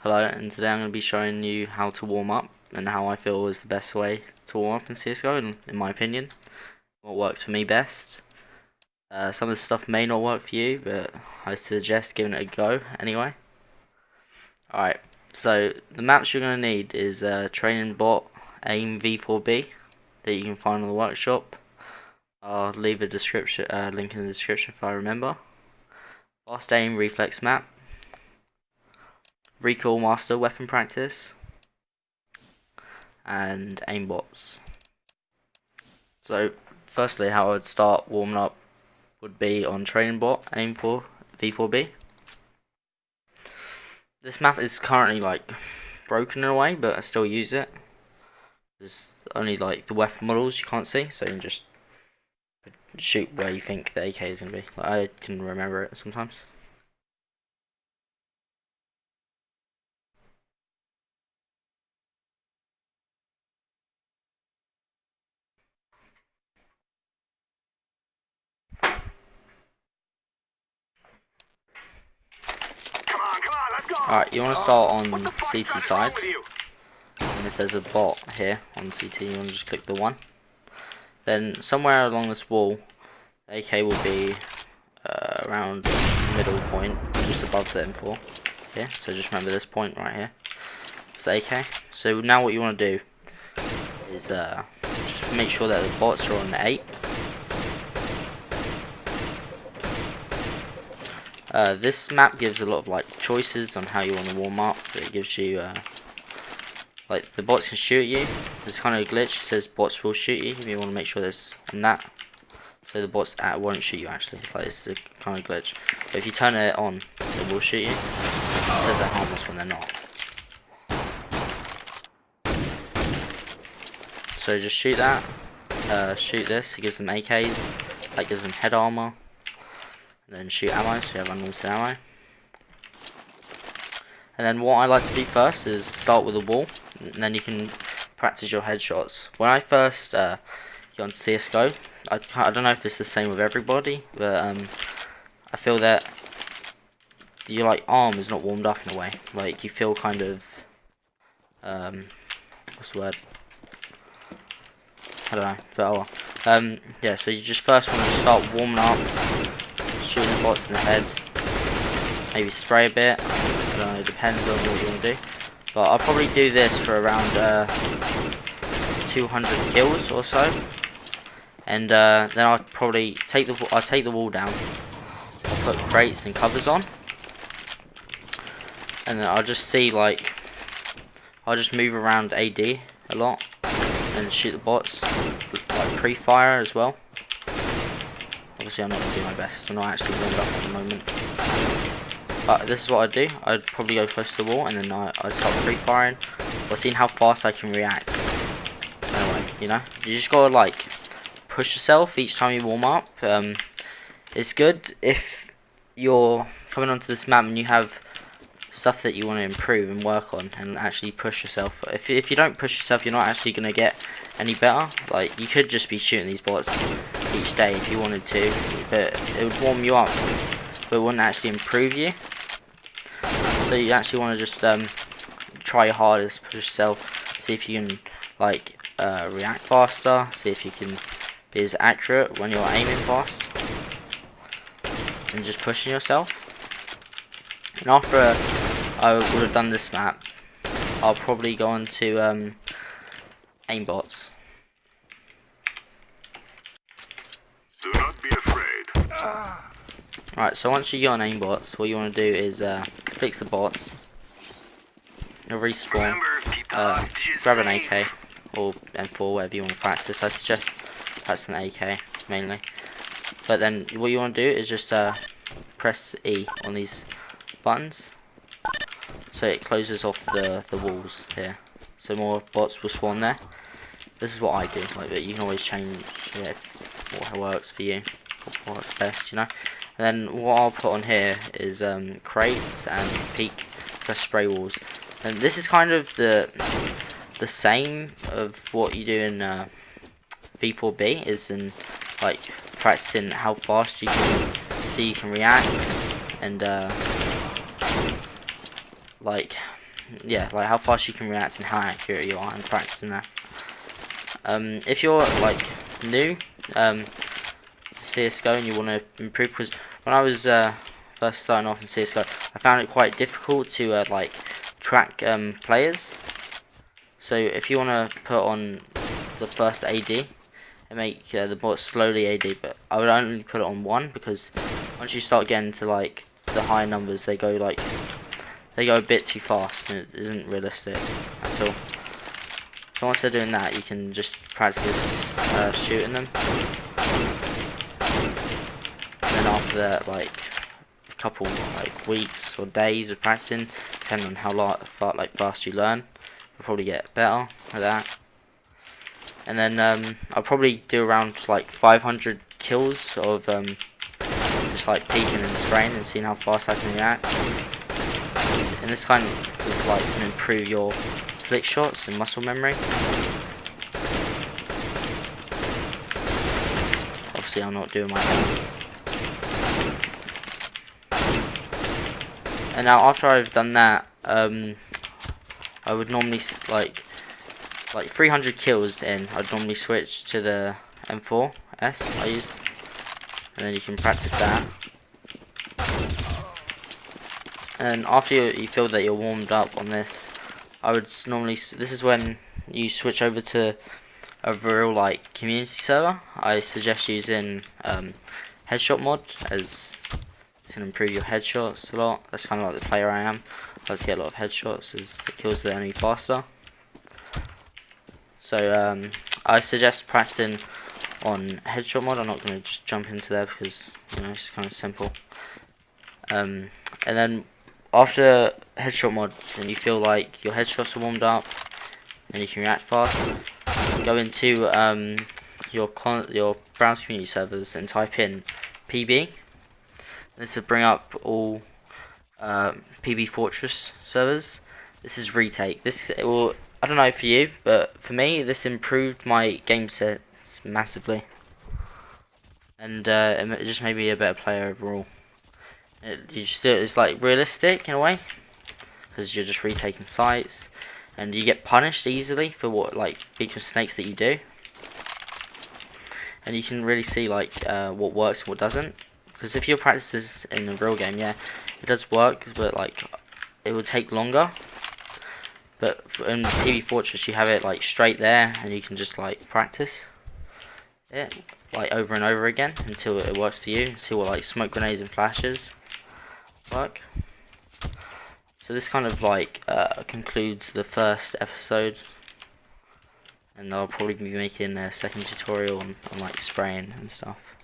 Hello, and today I'm going to be showing you how to warm up and how I feel is the best way to warm up in CSGO, in my opinion. What works for me best. Some of the stuff may not work for you, but I suggest giving it a go anyway. Alright, so the maps you're going to need is Training Bot Aim V4B that you can find on the workshop. I'll leave a description link in the description if I remember. Fast Aim Reflex map. Recall Master Weapon Practice, and Aimbots. So firstly, how I would start warming up would be on Training Bot Aim for V4B. This map is currently like broken in a way, but I still use it. There's only like the weapon models you can't see, so you can just shoot where you think the AK is going to be. Like, I can remember it sometimes. Alright, you want to start on CT side, and if there's a bot here on CT, you want to just click the 1. Then somewhere along this wall, the AK will be around the middle point, just above the M4 here, so just remember this point right here. It's the AK. So now what you want to do is just make sure that the bots are on 8. This map gives a lot of like choices on how you want to warm up. It gives you like the bots can shoot you. There's kind of a glitch. It says bots will shoot you. You want to make sure there's on that, so the bots won't shoot you actually. It's like it's a kind of glitch. But if you turn it on, it will shoot you. It says they're harmless when they're not. So just shoot that. Shoot this. It gives them AKs. That gives them head armor. And then shoot ammo, so you have unlimited ammo. And then what I like to do first is start with a wall, and then you can practice your headshots. When I first got on CSGO, I don't know if it's the same with everybody, but I feel that your like arm is not warmed up in a way. Like you feel kind of what's the word? I don't know, but oh well. Yeah, so you just first want to start warming up. Shooting the bots in the head, maybe spray a bit, I don't know, it depends on what you want to do, but I'll probably do this for around 200 kills or so, and then I'll probably take the wall down, I'll put crates and covers on, and then I'll just see like, I'll just move around AD a lot, and shoot the bots, like pre-fire as well. Obviously I'm not going to do my best, I'm not actually warmed up at the moment. But this is what I do. I'd probably go close to the wall and then I start pre-firing. Or seeing how fast I can react. Anyway, you know, you just gotta like push yourself each time you warm up. It's good if you're coming onto this map and you have stuff that you want to improve and work on and actually push yourself. If you don't push yourself, you're not actually gonna get any better. Like you could just be shooting these bots each day if you wanted to, but it would warm you up, but it wouldn't actually improve you. So you actually want to just try your hardest, push yourself, see if you can like react faster, see if you can be as accurate when you're aiming fast, and just pushing yourself. And after I would have done this map, I'll probably go on to aimbots. Do not be afraid. Right, so once you get on aimbots, what you want to do is fix the bots. You'll respawn, grab an AK or M4, whatever you want to practice. I suggest practicing an AK mainly. But then what you want to do is just press E on these buttons, so it closes off the walls here. So more bots will spawn there. This is what I do. Like, but you can always change it what works for you, what works best, you know. And then what I'll put on here is crates and peak plus spray walls. And this is kind of the same of what you do in V4B, is in like practicing how fast you can see you can react, and like yeah, like how fast you can react and how accurate you are in practicing that. If you're like new to CS:GO and you want to improve, because when I was first starting off in CS:GO, I found it quite difficult to like track players. So if you want to put on the first AD and make the bot slowly AD, but I would only put it on 1, because once you start getting to like the high numbers, they go a bit too fast and it isn't realistic at all. So once they're doing that, you can just practice shooting them, and then after that, like a couple like weeks or days of practicing, depending on how fast you learn, you'll probably get better at that. And then I'll probably do around like 500 kills of just like peeking and spraying and seeing how fast I can react. And this kind of like can improve your flick shots and muscle memory. Obviously I'm not doing my thing. And now after I've done that, I would normally like 300 kills in, I'd normally switch to the M4S I use, and then you can practice that. And after you feel that you're warmed up on this, I would normally, this is when you switch over to a real like community server. I suggest using headshot mod, as it's going to improve your headshots a lot. That's kind of like the player I am. I like to get a lot of headshots as it kills the enemy faster. So I suggest practicing on headshot mod. I'm not going to just jump into there because, you know, it's kind of simple. And then after headshot mod, when you feel like your headshots are warmed up and you can react fast, go into your browser community servers and type in PB. This will bring up all PB Fortress servers. This is retake. It will, I don't know for you, but for me this improved my game sets massively, and it just made me a better player overall. It's like realistic in a way, because you're just retaking sites, and you get punished easily for what like big mistakes that you do, and you can really see like what works and what doesn't. Because if you practice this in the real game, yeah, it does work, but like it will take longer. But in PB Fortress, you have it like straight there, and you can just like practice it like over and over again until it works for you. See what like smoke grenades and flashes work. So this kind of like concludes the first episode, and I'll probably be making a second tutorial on like spraying and stuff.